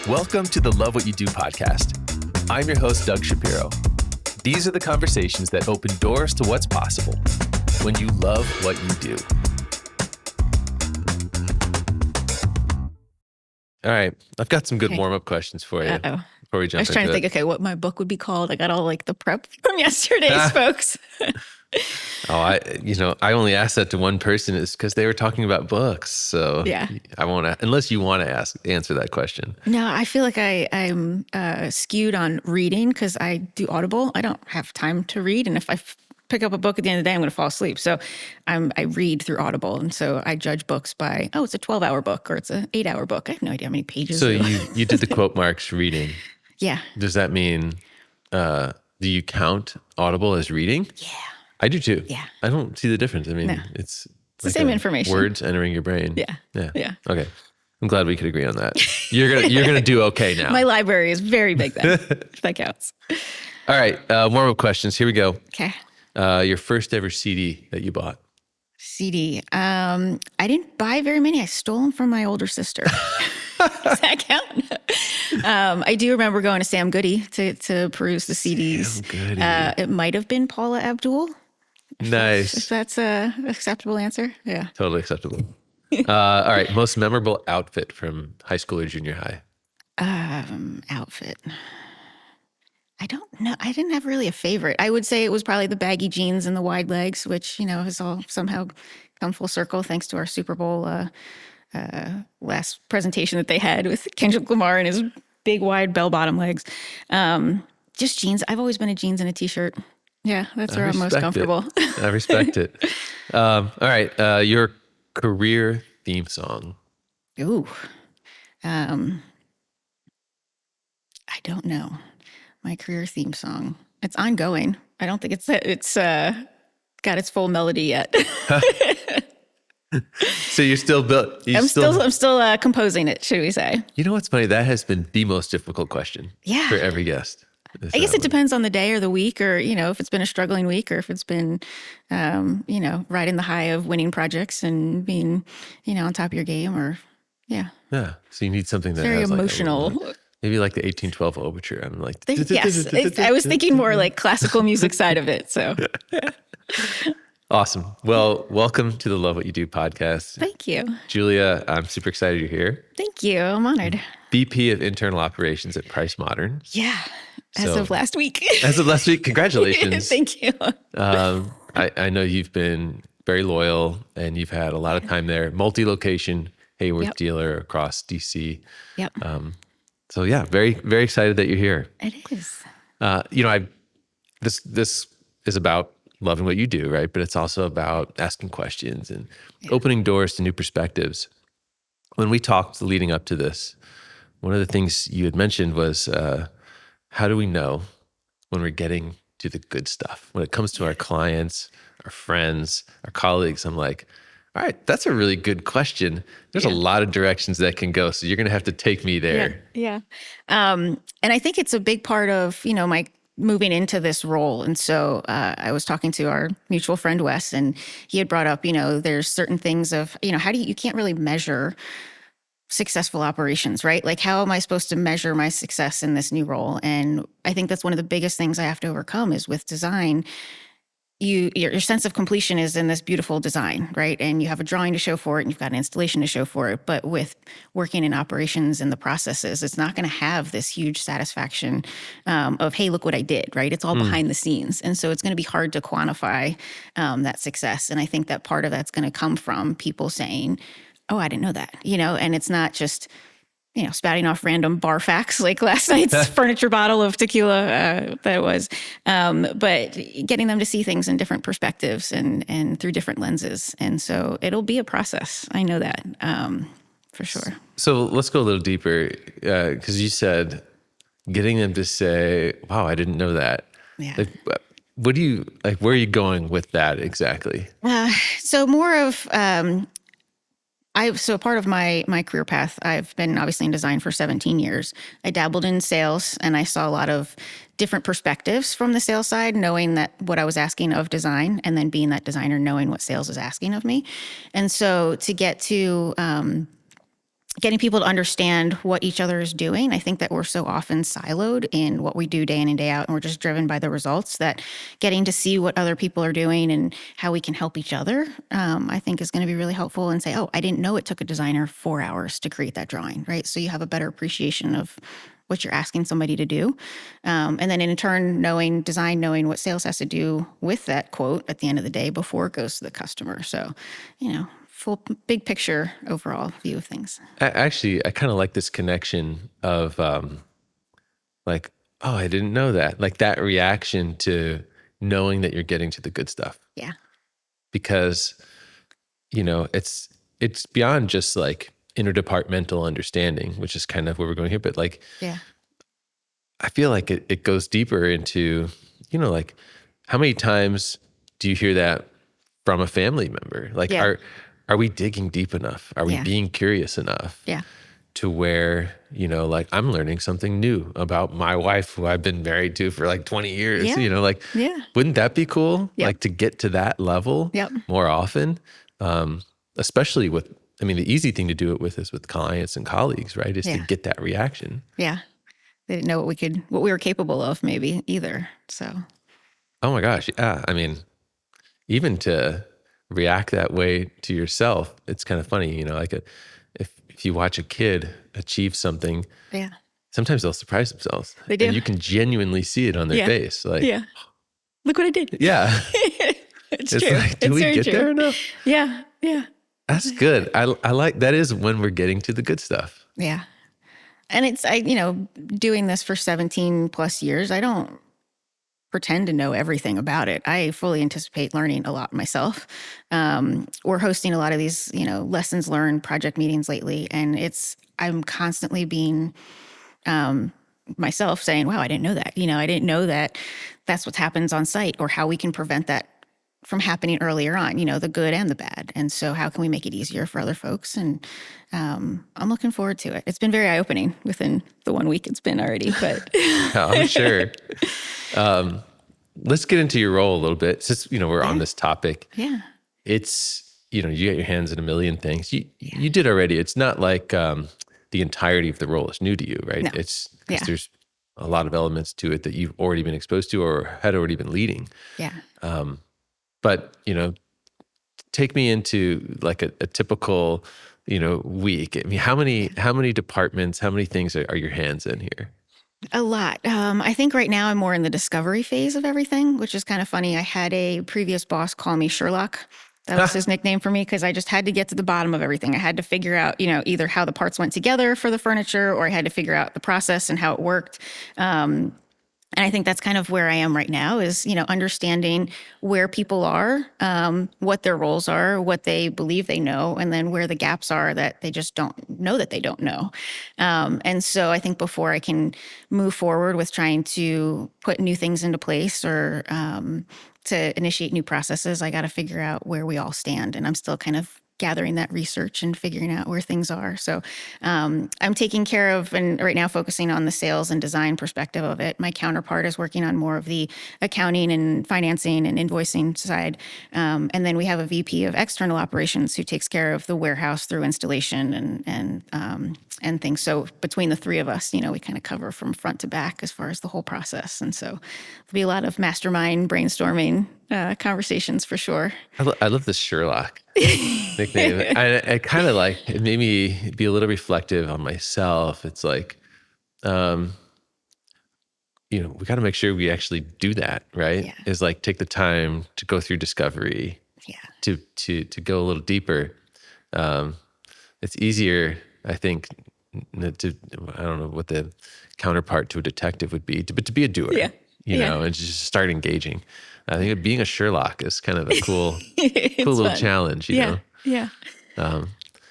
Welcome to the Love What You Do podcast. I'm your host, Doug Shapiro. These are the conversations that open doors to what's possible when you love what you do. All right, I've got some good warm-up questions for you before we jump into it. I was trying to think, okay, what my book would be called. I got all like the prep from yesterday's folks. I only asked that to one person is because they were talking about books. So yeah, I won't, unless you want to answer that question. No, I feel like I'm skewed on reading because I do Audible. I don't have time to read. And if I pick up a book at the end of the day, I'm going to fall asleep. So I read through Audible. And so I judge books by, it's a 12-hour book or it's an 8-hour book. I have no idea how many pages. So you did the quote marks reading. Yeah. Does that mean, do you count Audible as reading? Yeah. I do too. Yeah. I don't see the difference. I mean, No. it's the same information. Words entering your brain. Yeah. Okay. I'm glad we could agree on that. You're gonna do okay now. My library is very big then, if that counts. All right. Warm-up questions. Here we go. Okay. Your first ever CD that you bought. CD. I didn't buy very many. I stole them from my older sister. Does that count? I do remember going to Sam Goody to peruse the CDs. Sam Goody. It might have been Paula Abdul. Nice. If that's a acceptable answer. Yeah. Totally acceptable. All right. Most memorable outfit from high school or junior high? Outfit. I don't know. I didn't have really a favorite. I would say it was probably the baggy jeans and the wide legs, which, has all somehow come full circle thanks to our Super Bowl last presentation that they had with Kendrick Lamar and his big, wide bell-bottom legs. Just jeans. I've always been a jeans and a T-shirt. Yeah, that's where I'm most comfortable. I respect it. All right. Your career theme song. Ooh. I don't know. My career theme song. It's ongoing. I don't think it's got its full melody yet. So you're still built. I'm still composing it, should we say? You know what's funny? That has been the most difficult question for every guest. I guess it depends on the day or the week or, if it's been a struggling week or if it's been, riding the high of winning projects and being, on top of your game or, yeah. Yeah. So you need something that very has emotional. Maybe like the 1812 overture. I'm like, yes. I was thinking more like classical music side of it. So. Awesome. Well, welcome to the Love What You Do podcast. Thank you. Julia, I'm super excited you're here. Thank you. I'm honored. VP of Internal Operations at Price Modern. Yeah. As of last week. As of last week. Congratulations. Thank you. I know you've been very loyal and you've had a lot of time there. Multi-location Hayworth dealer across DC. Yep. So yeah, very, very excited that you're here. It is. This is about loving what you do, right? But it's also about asking questions and opening doors to new perspectives. When we talked leading up to this, one of the things you had mentioned was, how do we know when we're getting to the good stuff? When it comes to our clients, our friends, our colleagues, I'm like, all right, that's a really good question. There's a lot of directions that can go. So you're going to have to take me there. Yeah. And I think it's a big part of, my moving into this role. And so I was talking to our mutual friend, Wes, and he had brought up, there's certain things of, you can't really measure successful operations, right? Like, how am I supposed to measure my success in this new role? And I think that's one of the biggest things I have to overcome is with design. Your sense of completion is in this beautiful design, right? And you have a drawing to show for it and you've got an installation to show for it. But with working in operations and the processes, it's not going to have this huge satisfaction of, hey, look what I did, right? It's all behind the scenes. And so it's going to be hard to quantify that success. And I think that part of that's going to come from people saying, oh, I didn't know that, and it's not just, spouting off random bar facts like last night's furniture bottle of tequila that it was, but getting them to see things in different perspectives and through different lenses. And so it'll be a process. I know that for sure. So let's go a little deeper because you said getting them to say, wow, I didn't know that. Yeah. Like, what do you, like, where are you going with that exactly? So more of, So part of my career path, I've been obviously in design for 17 years. I dabbled in sales and I saw a lot of different perspectives from the sales side, knowing that what I was asking of design and then being that designer, knowing what sales is asking of me. And so to get to getting people to understand what each other is doing. I think that we're so often siloed in what we do day in and day out, and we're just driven by the results, that getting to see what other people are doing and how we can help each other, I think is going to be really helpful, and say, oh, I didn't know it took a designer 4 hours to create that drawing, right? So you have a better appreciation of what you're asking somebody to do. And then in turn, knowing what sales has to do with that quote at the end of the day before it goes to the customer. So, full big picture overall view of things. Actually, I kind of like this connection of like, oh, I didn't know that. Like that reaction to knowing that you're getting to the good stuff. Yeah. Because, it's beyond just like interdepartmental understanding, which is kind of where we're going here. But like, Yeah. I feel like it goes deeper into, like how many times do you hear that from a family member? Like, Yeah. are we digging deep enough? Are we Yeah. being curious enough? Yeah. To where, like I'm learning something new about my wife who I've been married to for like 20 years, Yeah. like, Yeah. wouldn't that be cool? Yep. Like to get to that level Yep. more often, especially with, the easy thing to do it with is with clients and colleagues, right? Is to Yeah. get that reaction. Yeah. They didn't know what we were capable of maybe either. So, Oh my gosh. Yeah. Even to react that way to yourself, it's kind of funny, like if you watch a kid achieve something, yeah, sometimes they'll surprise themselves. They do. And you can genuinely see it on their Yeah. face. Like, yeah. Look what I did. yeah. It's It's true. like, do It's we very get true. there enough? Yeah. Yeah. That's good. I like, that is when we're getting to the good stuff. Yeah. And doing this for 17 plus years, I don't pretend to know everything about it. I fully anticipate learning a lot myself. We're hosting a lot of these, lessons learned project meetings lately, and I'm constantly being myself saying, wow, I didn't know that. I didn't know that that's what happens on site, or how we can prevent that from happening earlier on, the good and the bad. And so how can we make it easier for other folks? And I'm looking forward to it. It's been very eye-opening within the 1 week it's been already, but I'm sure. Let's get into your role a little bit since, we're on this topic. yeah. It's, you got your hands in a million things. You did already. It's not like the entirety of the role is new to you, right? No. It's Yeah. because there's a lot of elements to it that you've already been exposed to or had already been leading. Yeah. But, take me into like a typical, week. How many departments, how many things are your hands in here? A lot. I think right now I'm more in the discovery phase of everything, which is kind of funny. I had a previous boss call me Sherlock. That was his nickname for me, because I just had to get to the bottom of everything. I had to figure out, either how the parts went together for the furniture, or I had to figure out the process and how it worked. And I think that's kind of where I am right now is, understanding where people are, what their roles are, what they believe they know, and then where the gaps are that they just don't know that they don't know. And so I think before I can move forward with trying to put new things into place, or to initiate new processes, I got to figure out where we all stand. And I'm still kind of gathering that research and figuring out where things are. So I'm taking care of, and right now focusing on the sales and design perspective of it. My counterpart is working on more of the accounting and financing and invoicing side. And then we have a VP of external operations who takes care of the warehouse through installation and things. So between the three of us, we kind of cover from front to back as far as the whole process. And so there'll be a lot of mastermind brainstorming conversations for sure. I love this Sherlock nickname. I kind of like, it made me be a little reflective on myself. It's like, we got to make sure we actually do that, right? Yeah. Is like take the time to go through discovery, Yeah. to go a little deeper. It's easier, I think, I don't know what the counterpart to a detective would be, but to be a doer, Yeah. and just start engaging. I think being a Sherlock is kind of a cool little fun. challenge, Yeah. know? Yeah.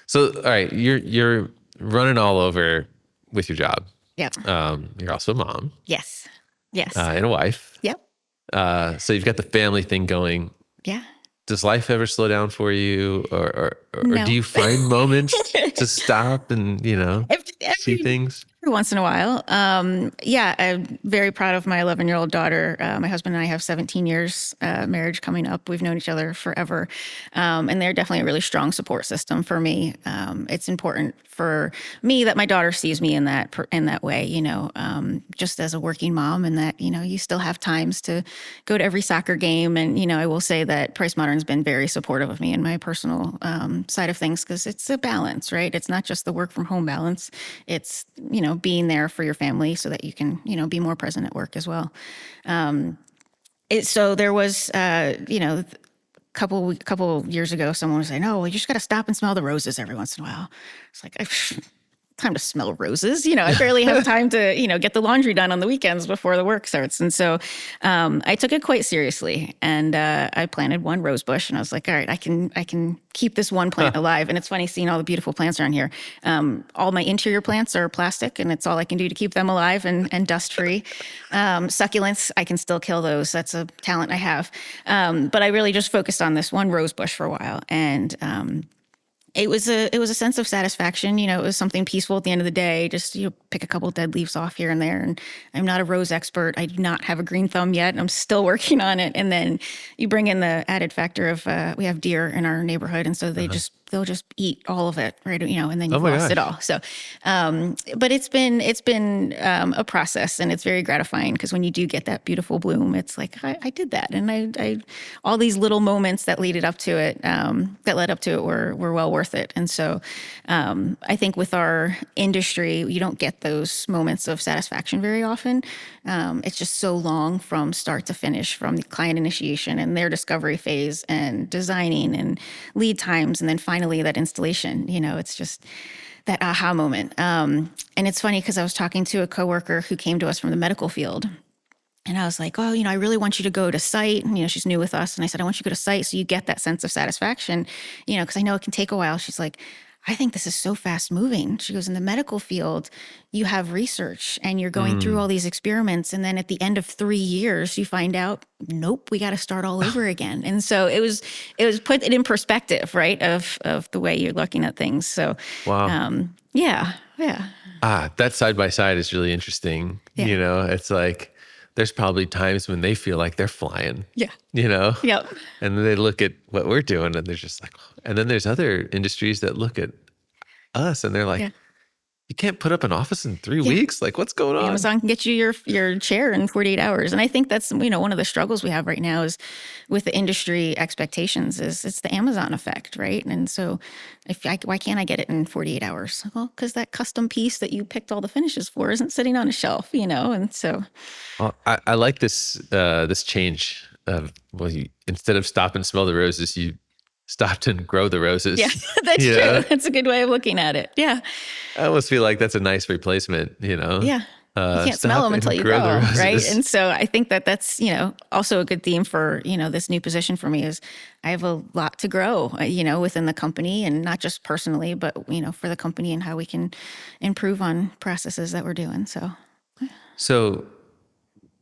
So, all right, you're running all over with your job. Yep. You're also a mom. Yes. Yes. And a wife. Yep. So you've got the family thing going. Yeah. Does life ever slow down for you, or No. do you find moments to stop and see things? once in a while. Yeah, I'm very proud of my 11-year-old daughter. My husband and I have 17 years marriage coming up. We've known each other forever. And they're definitely a really strong support system for me. It's important for me that my daughter sees me in that way, just as a working mom, and that, you still have times to go to every soccer game. And, I will say that Price Modern's been very supportive of me in my personal side of things, because it's a balance, right? It's not just the work from home balance. It's, being there for your family so that you can, be more present at work as well. So there was, couple years ago, someone was saying, "Oh, well, you just got to stop and smell the roses every once in a while." It's like, time to smell roses. I barely have time to, get the laundry done on the weekends before the work starts. And so I took it quite seriously, and I planted one rose bush, and I was like, all right, I can keep this one plant alive. And it's funny seeing all the beautiful plants around here. All my interior plants are plastic, and it's all I can do to keep them alive and dust free. Succulents, I can still kill those. That's a talent I have. But I really just focused on this one rose bush for a while. And it was a sense of satisfaction. It was something peaceful at the end of the day. Just pick a couple dead leaves off here and there. And I'm not a rose expert. I do not have a green thumb yet. I'm still working on it. And then you bring in the added factor of we have deer in our neighborhood, and so they'll just eat all of it, right? And then you've lost it all. So, but it's been a process, and it's very gratifying, because when you do get that beautiful bloom, it's like I did that, and I all these little moments that led up to it were well worth it. And so, I think with our industry, you don't get those moments of satisfaction very often. It's just so long from start to finish, from the client initiation and their discovery phase and designing and lead times, and then finally that installation. It's just that aha moment. And it's funny, because I was talking to a coworker who came to us from the medical field. And I was like, "Oh, I really want you to go to site." And, she's new with us. And I said, "I want you to go to site so you get that sense of satisfaction, because I know it can take a while." She's like, "I think this is so fast moving." She goes, "In the medical field, you have research and you're going through all these experiments. And then at the end of 3 years, you find out, nope, we got to start all over again." And so it was put it in perspective, right? Of the way you're looking at things. So, Wow. Yeah. That side by side is really interesting. Yeah. It's like there's probably times when they feel like they're flying. Yeah. You know? Yep. And then they look at what we're doing, and they're just like, and then there's other industries that look at us and they're like, Yeah. "You can't put up an office in 3 Yeah. weeks? Like, what's going on?" Amazon can get you your chair in 48 hours. And I think that's, one of the struggles we have right now is with the industry expectations is it's the Amazon effect, right? And so why can't I get it in 48 hours? Well, because that custom piece that you picked all the finishes for isn't sitting on a shelf, and so. Well, I like this change of, well, instead of stop and smell the roses, you stopped and grow the roses. Yeah, that's You true. know? That's a good way of looking at it. Yeah. I almost feel like that's a nice replacement, Yeah. You can't smell Stop them and until you grow grow the them, right? roses. And so I think that that's, also a good theme for, this new position for me is I have a lot to grow, within the company, and not just personally, but, for the company and how we can improve on processes that we're doing. So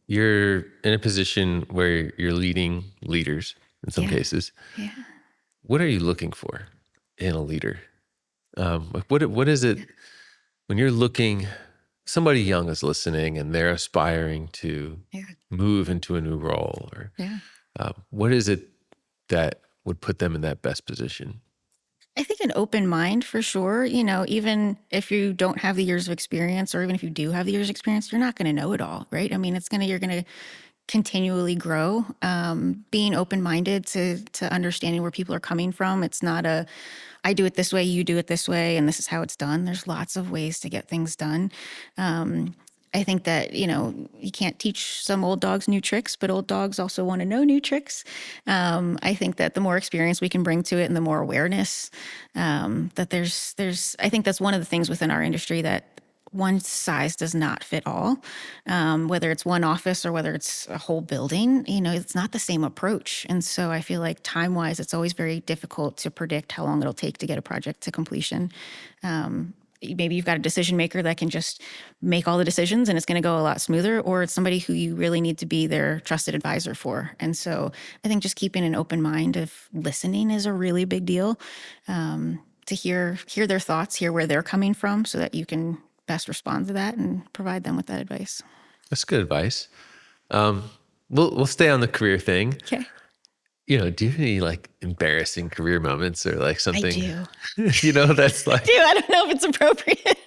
you're in a position where you're leading leaders in some Yeah. cases. Yeah. What are you looking for in a leader? Like what is it when you're looking? Somebody young is listening and they're aspiring to Yeah. move into a new role, or Yeah. what is it that would put them in that best position? I think an open mind for sure. Even if you don't have the years of experience, or even if you do have the years of experience, you're not going to know it all, right? I mean, you're going to continually grow. Being open minded to understanding where people are coming from. It's not I do it this way, you do it this way, and this is how it's done. There's lots of ways to get things done. I think that, you can't teach some old dogs new tricks, but old dogs also want to know new tricks. I think that the more experience we can bring to it, and the more awareness, that I think that's one of the things within our industry, that one size does not fit all. Whether it's one office or whether it's a whole building, it's not the same approach. And so I feel like time-wise, it's always very difficult to predict how long it'll take to get a project to completion. Maybe you've got a decision maker that can just make all the decisions and it's going to go a lot smoother, or it's somebody who you really need to be their trusted advisor for. And so I think just keeping an open mind of listening is a really big deal, to hear their thoughts, hear where they're coming from, so that you can best respond to that and provide them with that advice. That's good advice. We'll stay on the career thing. Okay. Do you have any like embarrassing career moments or like I something, do. that's I like, do. I don't know if it's appropriate.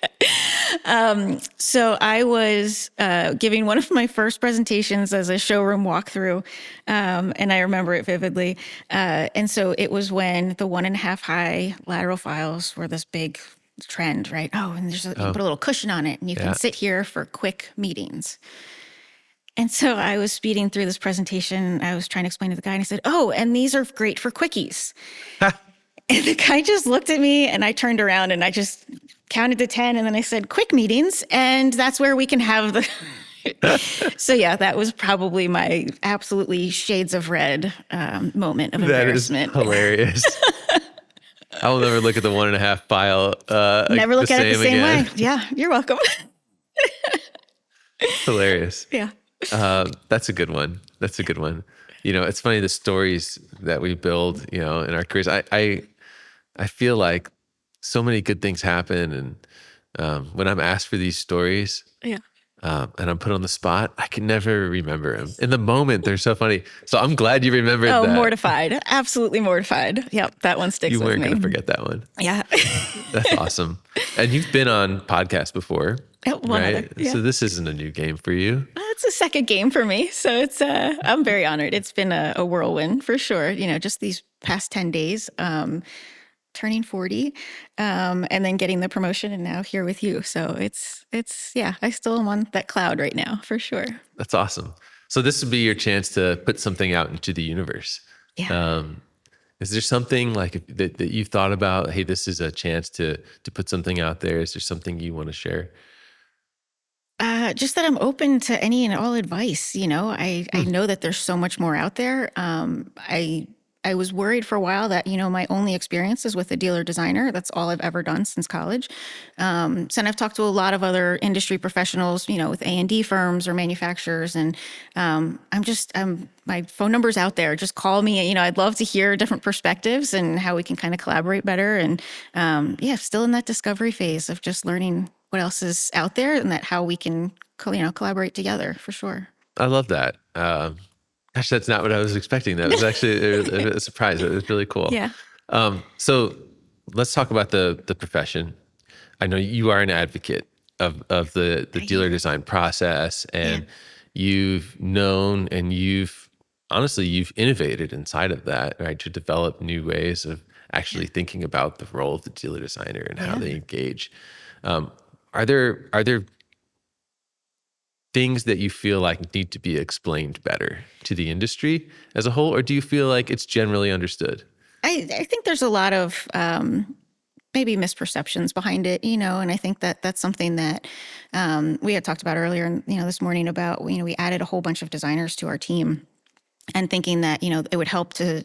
So I was giving one of my first presentations as a showroom walkthrough, and I remember it vividly. And so it was when the 1.5 high lateral files were this big trend, right? Oh, and you can put a little cushion on it, and you yeah. can sit here for quick meetings. And so I was speeding through this presentation. I was trying to explain to the guy, and I said, "Oh, and these are great for quickies." And the guy just looked at me, and I turned around and I just counted to 10. And then I said, "Quick meetings." And that's where we can have the. So, yeah, that was probably my absolutely shades of red moment of That is embarrassment. hilarious. I will never look at the 1.5 file Never look the at it the same same again. way. Yeah, you're welcome. Hilarious. Yeah. That's a good one. That's a good one. It's funny, the stories that we build, in our careers. I feel like so many good things happen, and when I'm asked for these stories, Yeah. and I'm put on the spot, I can never remember them. In the moment, they're so funny. So I'm glad you remembered Oh, that. mortified. Absolutely mortified. Yep, that one sticks You with weren't me. going to forget that one. Yeah. That's awesome. And you've been on podcasts before, One right? other. Yeah. So this isn't a new game for you. It's a second game for me. So it's I'm very honored. It's been a whirlwind for sure. Just these past 10 days, turning 40, and then getting the promotion and now here with you. So it's yeah, I still am on that cloud right now for sure. That's awesome. So this would be your chance to put something out into the universe. Yeah. Is there something like that you've thought about? Hey, this is a chance to put something out there. Is there something you want to share? Just that I'm open to any and all advice. I know that there's so much more out there. I was worried for a while that my only experience is with a dealer designer. That's all I've ever done since college. So I've talked to a lot of other industry professionals, with A&D firms or manufacturers, and my phone number's out there. Just call me. I'd love to hear different perspectives and how we can kind of collaborate better. And still in that discovery phase of just learning what else is out there and that how we can collaborate together for sure. I love that. Gosh, that's not what I was expecting. That was actually a surprise. It was really cool. Yeah. So let's talk about the profession. I know you are an advocate of the dealer design process, and you've known and you've innovated inside of that, right? To develop new ways of actually thinking about the role of the dealer designer and how they engage. Are there things that you feel like need to be explained better to the industry as a whole, or do you feel like it's generally understood? I think there's a lot of maybe misperceptions behind it, and I think that that's something that we had talked about earlier, this morning about, we added a whole bunch of designers to our team and thinking that, it would help to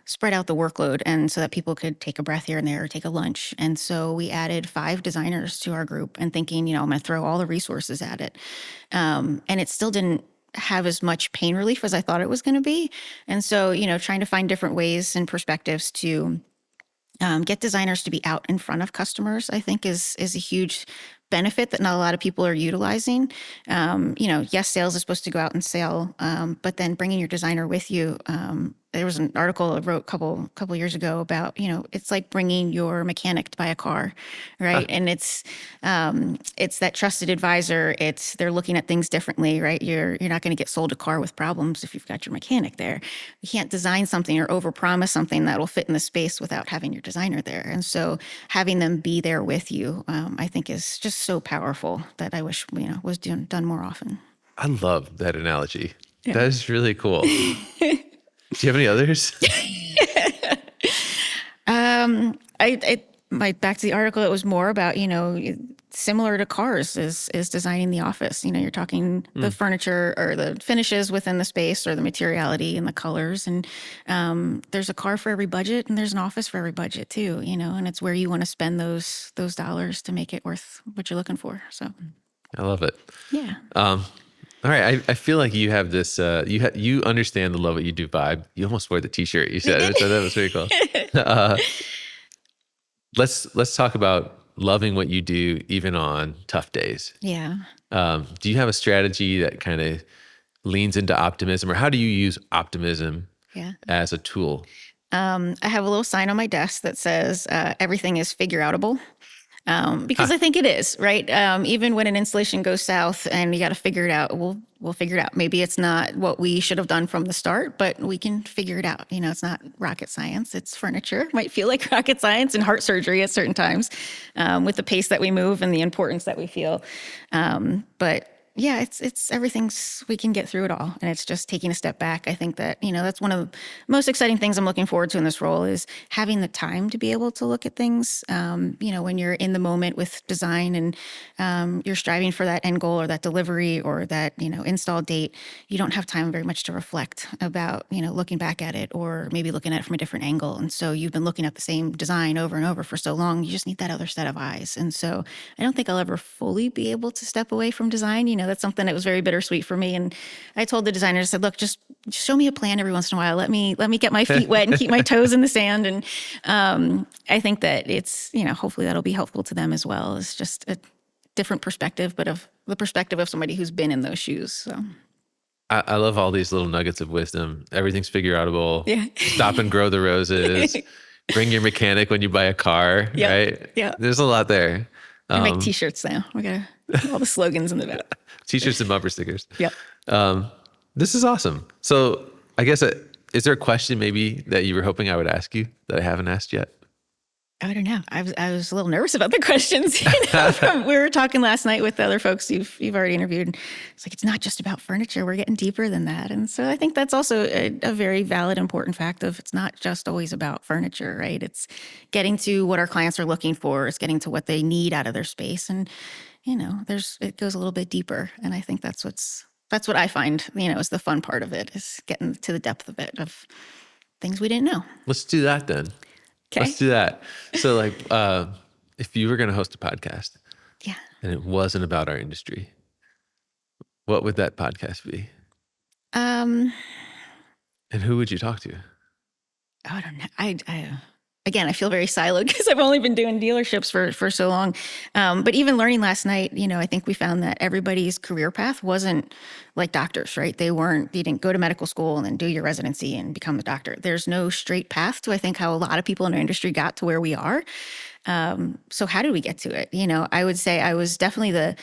spread out the workload and so that people could take a breath here and there or take a lunch. And so we added 5 designers to our group and thinking, I'm going to throw all the resources at it. And it still didn't have as much pain relief as I thought it was going to be. And so, trying to find different ways and perspectives to get designers to be out in front of customers, I think is a huge benefit that not a lot of people are utilizing. Yes, sales is supposed to go out and sell, but then bringing your designer with you. There was an article I wrote a couple years ago about, it's like bringing your mechanic to buy a car, right? And it's that trusted advisor. They're looking at things differently, right? You're not going to get sold a car with problems if you've got your mechanic there. You can't design something or overpromise something that will fit in the space without having your designer there. And so having them be there with you, I think is just so powerful that I wish was done more often. I love that analogy. Yeah. That is really cool. Do you have any others? Back to the article, it was more about, similar to cars is designing the office. You're talking the furniture or the finishes within the space or the materiality and the colors. And there's a car for every budget and there's an office for every budget too, and it's where you want to spend those dollars to make it worth what you're looking for. So I love it. Yeah. All right, I feel like you have this. You understand the love what you do vibe. You almost wore the T-shirt you said, so that was pretty cool. Let's talk about loving what you do even on tough days. Yeah. Do you have a strategy that kind of leans into optimism, or how do you use optimism Yeah. as a tool? I have a little sign on my desk that says everything is figure outable. Because Huh. I think it is, right? Even when an installation goes south and you got to figure it out, we'll figure it out. Maybe it's not what we should have done from the start, but we can figure it out. You know, it's not rocket science. It's furniture. It might feel like rocket science and heart surgery at certain times, with the pace that we move and the importance that we feel. But yeah, it's everything's, we can get through it all, and it's just taking a step back. I think that, you know, that's one of the most exciting things I'm looking forward to in this role, is having the time to be able to look at things. You know, when you're in the moment with design and you're striving for that end goal or that delivery or that, you know, install date, you don't have time very much to reflect about, you know, looking back at it or maybe looking at it from a different angle. And so you've been looking at the same design over and over for so long, you just need that other set of eyes. And so I don't think I'll ever fully be able to step away from design. You know, that's something that was very bittersweet for me. And I told the designer, I said, look, just show me a plan every once in a while. Let me get my feet wet and keep my toes in the sand. And I think that it's, you know, hopefully that'll be helpful to them as well. It's just a different perspective, but of the perspective of somebody who's been in those shoes. So I love all these little nuggets of wisdom. Everything's figure outable. yeah. Stop and grow the roses. Bring your mechanic when you buy a car, Yeah. right? Yeah. There's a lot there. I make t-shirts now. We got all the slogans in the back. T-shirts and bumper stickers. Yep. This is awesome. So I guess, is there a question maybe that you were hoping I would ask you that I haven't asked yet? I don't know. I was a little nervous about the questions. You know, we were talking last night with the other folks you've already interviewed. It's like, it's not just about furniture. We're getting deeper than that. And so I think that's also a very valid, important fact of, it's not just always about furniture, right? It's getting to what our clients are looking for. It's getting to what they need out of their space. And, you know, it goes a little bit deeper. And I think that's what I find, you know, is the fun part of it, is getting to the depth of it, of things we didn't know. Let's do that then. Okay. Let's do that. So like, if you were going to host a podcast Yeah. and it wasn't about our industry, what would that podcast be? Um, And who would you talk to? I don't know. Again, I feel very siloed because I've only been doing dealerships for so long. But even learning last night, you know, I think we found that everybody's career path wasn't like doctors, right? You didn't go to medical school and then do your residency and become a doctor. There's no straight path to, I think, how a lot of people in our industry got to where we are. So how did we get to it? You know, I would say I was definitely the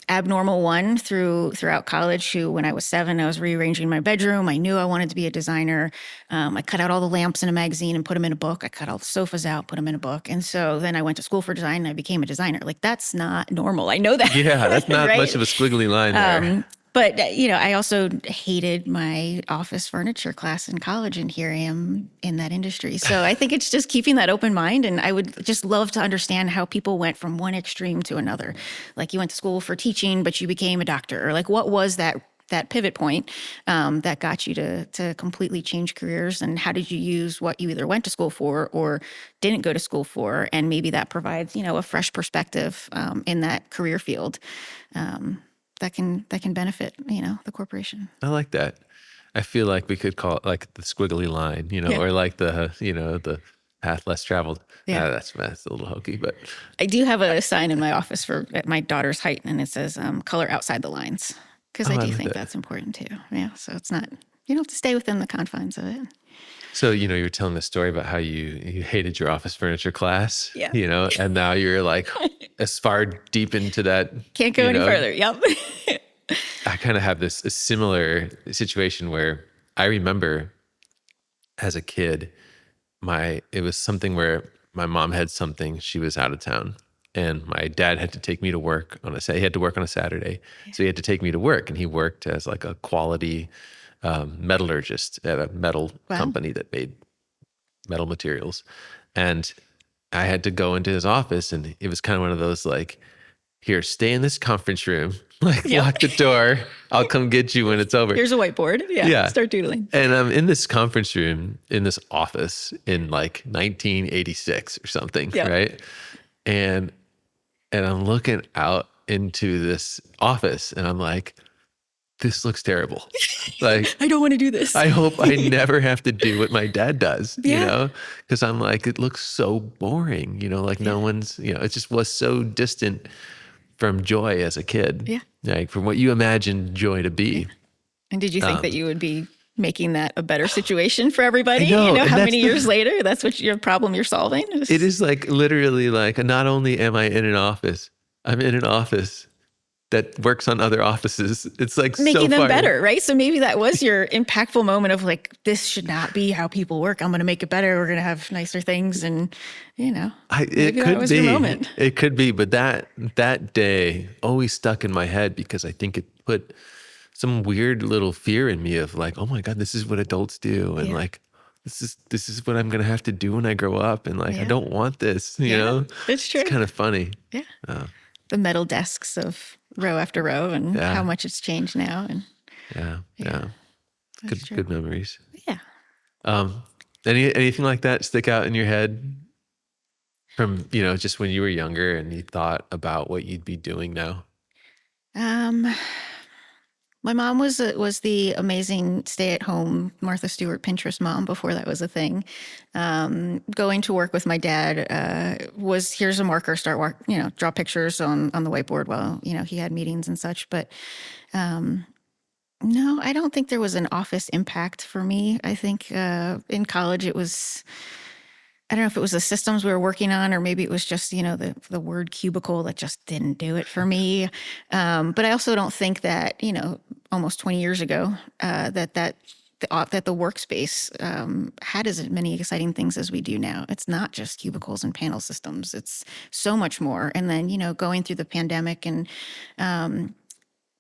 abnormal one throughout college, who, when I was 7, I was rearranging my bedroom. I knew I wanted to be a designer. I cut out all the lamps in a magazine and put them in a book. I cut all the sofas out, put them in a book. And so then I went to school for design and I became a designer. Like, that's not normal. I know that. Yeah, that's not right? much of a squiggly line there. But, you know, I also hated my office furniture class in college, and here I am in that industry. So I think it's just keeping that open mind. And I would just love to understand how people went from one extreme to another. Like, you went to school for teaching, but you became a doctor. Or like, what was that pivot point that got you to completely change careers? And how did you use what you either went to school for or didn't go to school for? And maybe that provides, you know, a fresh perspective in that career field. That can benefit, you know, the corporation. I like that. I feel like we could call it like the squiggly line, you know, Yeah. or like the, you know, the path less traveled. Yeah. That's a little hokey, but I do have a sign in my office at my daughter's height, and it says color outside the lines, because I I do like think that. that's important too. Yeah, so it's not, you don't have to stay within the confines of it. So, you know, you were telling a story about how you hated your office furniture class, Yeah. you know, and now you're like as far deep into that. Can't go you any know, further. Yep. I kind of have a similar situation where I remember as a kid, it was something where my mom had something, she was out of town, and my dad had to take me to work he had to work on a Saturday. So he had to take me to work, and he worked as like a quality metallurgist at a metal Wow. company that made metal materials. And I had to go into his office, and it was kind of one of those like, here, stay in this conference room, like Yep. lock the door. I'll come get you when it's over. Here's a whiteboard. Yeah. Yeah. Start doodling. And I'm in this conference room, in this office in like 1986 or something, Yeah. right? And I'm looking out into this office, and I'm like, this looks terrible. Like, I don't want to do this. I hope I never have to do what my dad does, Yeah. because I'm like, it looks so boring, like Yeah. no one's, it just was so distant from joy as a kid, Yeah. like from what you imagined joy to Yeah. be. And did you think that Um, you would be making that a better situation for everybody? I know, and How that's many years later, that's what your problem you're solving? it is like literally like, not only am I in an office, I'm in an office that works on other offices. It's like so Making them far. better, right? So maybe that was your impactful moment of like, this should not be how people work. I'm going to make it better. We're going to have nicer things. And, It maybe that could was your be, moment. it could be, but that day always stuck in my head because I think it put some weird little fear in me of like, oh my God, this is what adults do, and Yeah. like this is what I'm gonna have to do when I grow up, and like I Yeah. don't want this, Yeah. It's It's true. kind of funny. Yeah. Uh, The metal desks of row after row and how yeah, much it's changed now. And yeah, yeah, yeah. that's Good true. good memories. Yeah. Um, anything like that stick out in your head from just when you were younger and you thought about what you'd be doing now? Um, my mom was the amazing stay-at-home Martha Stewart Pinterest mom before that was a thing. Going to work with my dad was here's a marker, start work, draw pictures on the whiteboard while he had meetings and such. But no, I don't think there was an office impact for me. I think in college it was. I don't know if it was the systems we were working on, or maybe it was just the word cubicle that just didn't do it for me. But I also don't think that almost 20 years ago that the workspace had as many exciting things as we do now. It's not just cubicles and panel systems. It's so much more. And then going through the pandemic and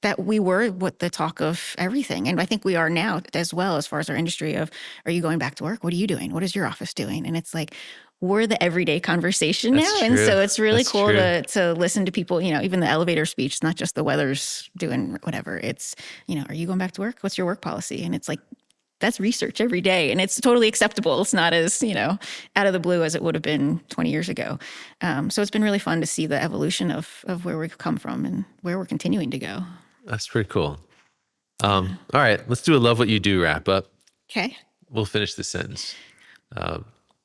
that we were what the talk of everything. And I think we are now as well, as far as our industry of, are you going back to work? What are you doing? What is your office doing? And it's like, we're the everyday conversation That's now. And true. so it's really That's cool true. to listen to people, even the elevator speech, it's not just the weather's doing whatever. It's, are you going back to work? What's your work policy? And it's like, that's research every day. And it's totally acceptable. It's not as, out of the blue as it would have been 20 years ago. So it's been really fun to see the evolution of where we've come from and where we're continuing to go. That's pretty cool. All right, let's do a love what you do wrap up. Okay. We'll finish the sentence.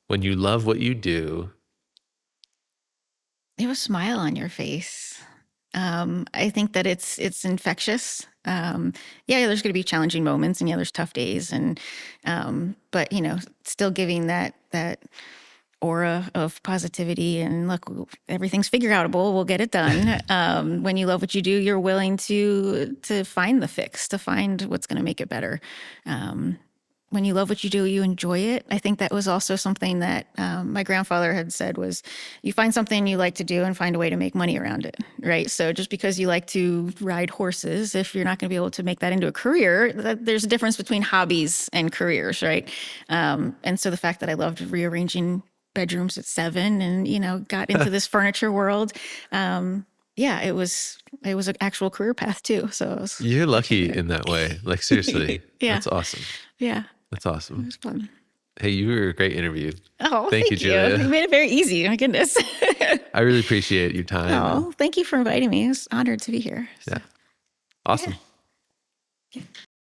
When you love what you do, You have a smile on your face. I think that it's infectious. Yeah, there's going to be challenging moments, and there's tough days, and but still giving that aura of positivity and look, everything's figure outable. We'll get it done. When you love what you do, you're willing to find the fix, to find what's going to make it better. When you love what you do, you enjoy it. I think that was also something that my grandfather had said was, you find something you like to do and find a way to make money around it, right? So just because you like to ride horses, if you're not going to be able to make that into a career, there's a difference between hobbies and careers, right? And so the fact that I loved rearranging bedrooms at 7 and, got into this furniture world, yeah, it was an actual career path too. So I was you're lucky in that way. Like seriously, yeah, that's awesome. yeah, That's it awesome. was fun. Hey, you were a great interview. Oh, Thank you, thank you. You Julia. made it very easy. My goodness. I really appreciate your time. And Oh, thank you for inviting me. I was honored to be here. So, yeah, awesome. yeah.